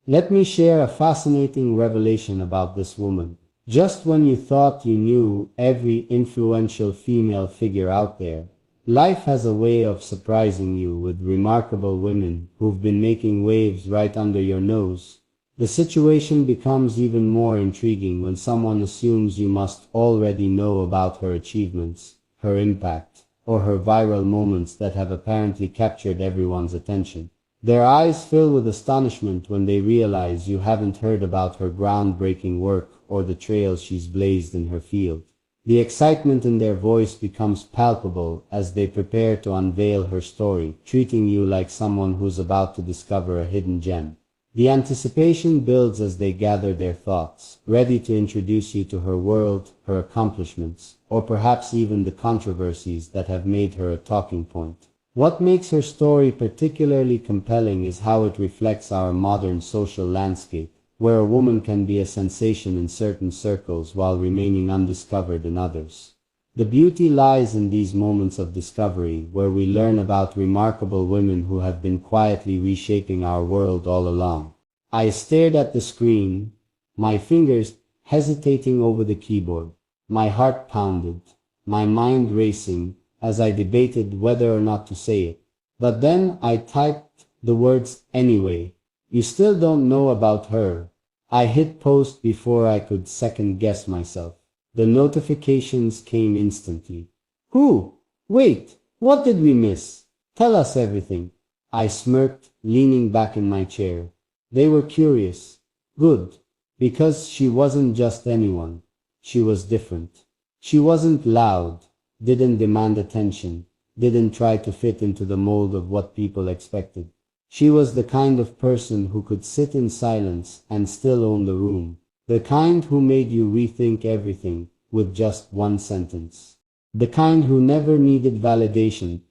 Let me share a fascinating revelation about this woman. Just when you thought you knew every influential female figure out there, life has a way of surprising you with remarkable women who've been making waves right under your nose. The situation becomes even more intriguing when someone assumes you must already know about her achievements, her impact, or her viral moments that have apparently captured everyone's attention. Their eyes fill with astonishment when they realize you haven't heard about her groundbreaking work or the trails she's blazed in her field. The excitement in their voice becomes palpable as they prepare to unveil her story, treating you like someone who's about to discover a hidden gem. The anticipation builds as they gather their thoughts, ready to introduce you to her world, her accomplishments, or perhaps even the controversies that have made her a talking point. What makes her story particularly compelling is how it reflects our modern social landscape, where a woman can be a sensation in certain circles while remaining undiscovered in others. The beauty lies in these moments of discovery, where we learn about remarkable women who have been quietly reshaping our world all along. I stared at the screen, my fingers hesitating over the keyboard, my heart pounded, my mind racing, as I debated whether or not to say it. But then I typed the words anyway. You still don't know about her. I hit post before I could second guess myself. The notifications came instantly. Who? Wait, what did we miss? Tell us everything. I smirked, leaning back in my chair. They were curious. Good. Because she wasn't just anyone. She was different. She wasn't loud, didn't demand attention, didn't try to fit into the mold of what people expected. She was the kind of person who could sit in silence and still own the room. The kind who made you rethink everything with just one sentence. The kind who never needed validation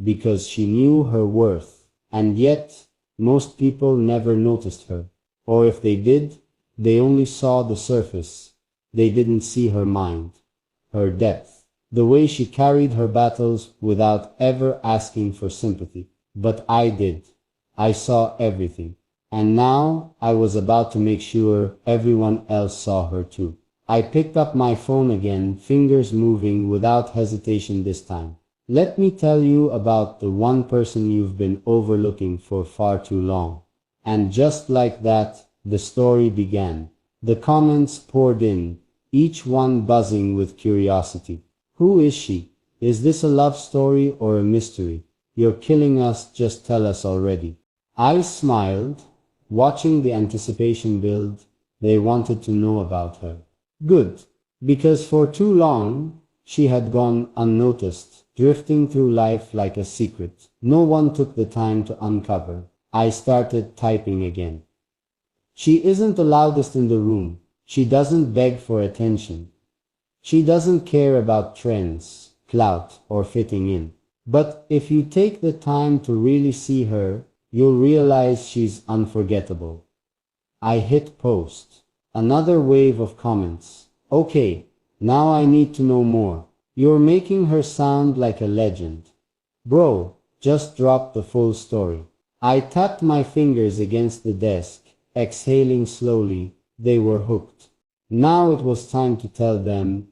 because she knew her worth. And yet, most people never noticed her. Or if they did, they only saw the surface. They didn't see her mind, her depth. The way she carried her battles without ever asking for sympathy. But I did. I saw everything. And now I was about to make sure everyone else saw her too. I picked up my phone again, fingers moving without hesitation this time. Let me tell you about the one person you've been overlooking for far too long. And just like that, the story began. The comments poured in, each one buzzing with curiosity. Who is she? Is this a love story or a mystery? You're killing us, just tell us already. I smiled, watching the anticipation build. They wanted to know about her. Good, because for too long, she had gone unnoticed, drifting through life like a secret. No one took the time to uncover. I started typing again. She isn't the loudest in the room. She doesn't beg for attention. She doesn't care about trends, clout, or fitting in. But if you take the time to really see her, you'll realize she's unforgettable. I hit post. Another wave of comments. Okay, now I need to know more. You're making her sound like a legend. Bro, just drop the full story. I tapped my fingers against the desk, exhaling slowly. They were hooked. Now it was time to tell them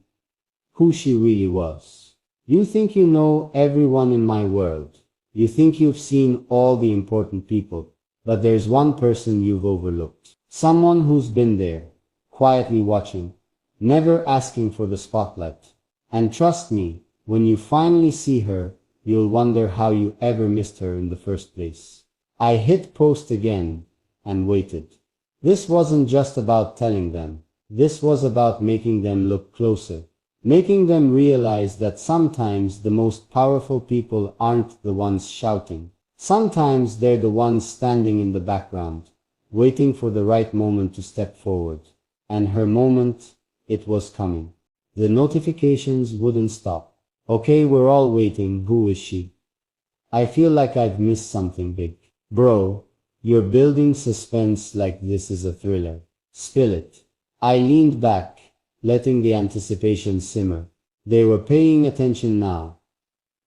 who she really was. You think you know everyone in my world. You think you've seen all the important people. But there's one person you've overlooked. Someone who's been there, quietly watching, never asking for the spotlight. And trust me, when you finally see her, you'll wonder how you ever missed her in the first place. I hit post again and waited. This wasn't just about telling them. This was about making them look closer. Making them realize that sometimes the most powerful people aren't the ones shouting. Sometimes they're the ones standing in the background, waiting for the right moment to step forward. And her moment, it was coming. The notifications wouldn't stop. Okay, we're all waiting. Who is she? I feel like I've missed something big. Bro, you're building suspense like this is a thriller. Spill it. I leaned back, letting the anticipation simmer. They were paying attention now.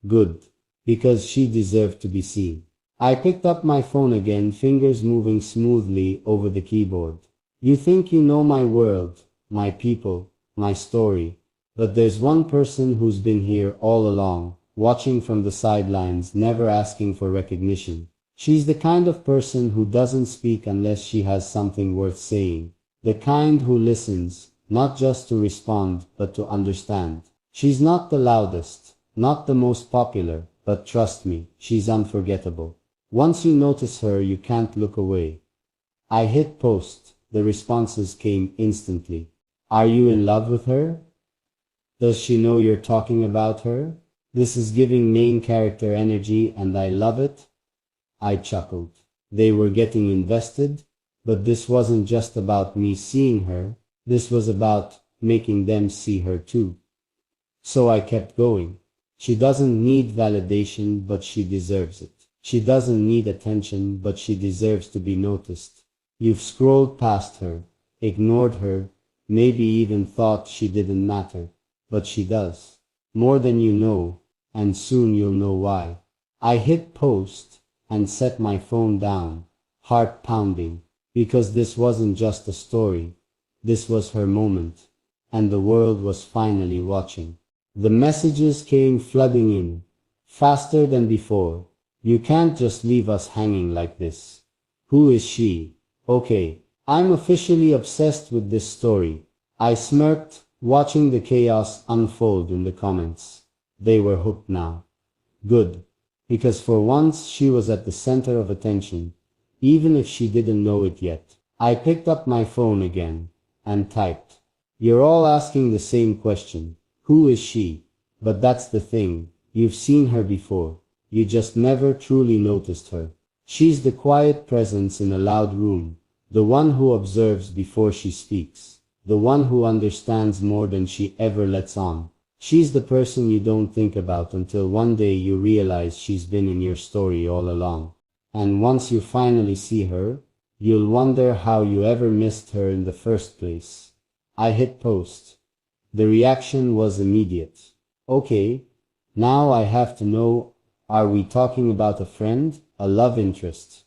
Good, because she deserved to be seen. I picked up my phone again, fingers moving smoothly over the keyboard. You think you know my world, my people, my story, but there's one person who's been here all along, watching from the sidelines, never asking for recognition. She's the kind of person who doesn't speak unless she has something worth saying. The kind who listens, not just to respond, but to understand. She's not the loudest, not the most popular, but trust me, she's unforgettable. Once you notice her, you can't look away. I hit post. The responses came instantly. Are you in love with her? Does she know you're talking about her? This is giving main character energy and I love it. I chuckled. They were getting invested, but this wasn't just about me seeing her. This was about making them see her too. So I kept going. She doesn't need validation, but she deserves it. She doesn't need attention, but she deserves to be noticed. You've scrolled past her, ignored her, maybe even thought she didn't matter. But she does. More than you know, and soon you'll know why. I hit post and set my phone down, heart pounding, because this wasn't just a story. This was her moment, and the world was finally watching. The messages came flooding in, faster than before. You can't just leave us hanging like this. Who is she? Okay, I'm officially obsessed with this story. I smirked, watching the chaos unfold in the comments. They were hooked now. Good, because for once she was at the center of attention, even if she didn't know it yet. I picked up my phone again and typed. You're all asking the same question. Who is she? But that's the thing, you've seen her before. You just never truly noticed her. She's the quiet presence in a loud room, the one who observes before she speaks, the one who understands more than she ever lets on. She's the person you don't think about until one day you realize she's been in your story all along. And once you finally see her, you'll wonder how you ever missed her in the first place. I hit post. The reaction was immediate. Okay, now I have to know, are we talking about a friend, a love interest,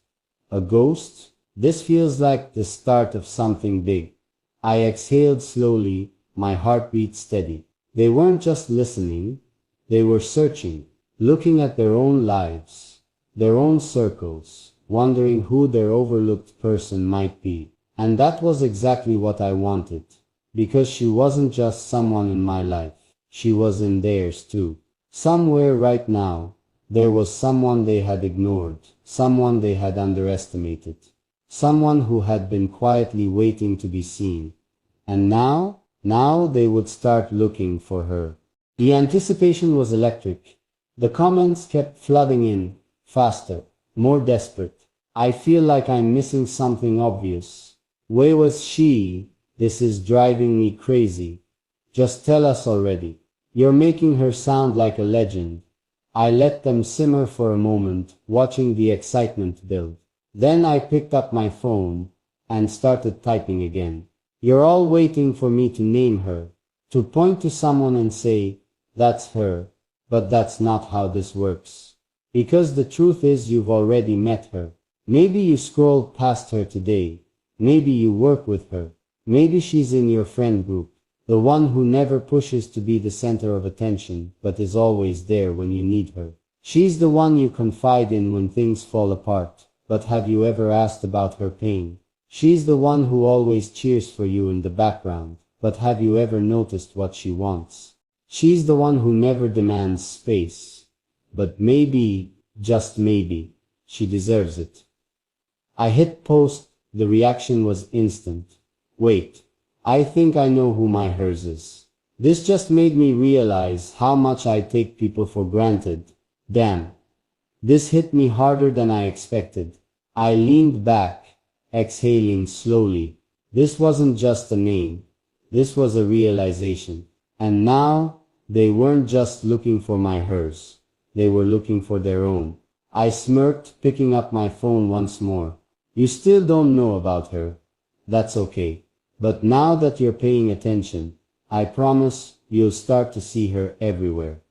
a ghost? This feels like the start of something big. I exhaled slowly, my heartbeat steady. They weren't just listening, they were searching, looking at their own lives, their own circles, wondering who their overlooked person might be. And that was exactly what I wanted, because she wasn't just someone in my life, she was in theirs too. Somewhere right now, there was someone they had ignored, someone they had underestimated, someone who had been quietly waiting to be seen. And now they would start looking for her. The anticipation was electric. The comments kept flooding in, faster, more desperate. I feel like I'm missing something obvious. Where was she? This is driving me crazy. Just tell us already. You're making her sound like a legend. I let them simmer for a moment, watching the excitement build. Then I picked up my phone and started typing again. You're all waiting for me to name her, to point to someone and say, that's her, but that's not how this works. Because the truth is you've already met her. Maybe you scrolled past her today. Maybe you work with her. Maybe she's in your friend group. The one who never pushes to be the center of attention, but is always there when you need her. She's the one you confide in when things fall apart. But have you ever asked about her pain? She's the one who always cheers for you in the background. But have you ever noticed what she wants? She's the one who never demands space. But maybe, just maybe, she deserves it. I hit post. The reaction was instant. Wait. I think I know who my hers is. This just made me realize how much I take people for granted. Damn. This hit me harder than I expected. I leaned back, exhaling slowly. This wasn't just a name. This was a realization. And now, they weren't just looking for my hers. They were looking for their own. I smirked, picking up my phone once more. You still don't know about her. That's okay. But now that you're paying attention, I promise you'll start to see her everywhere.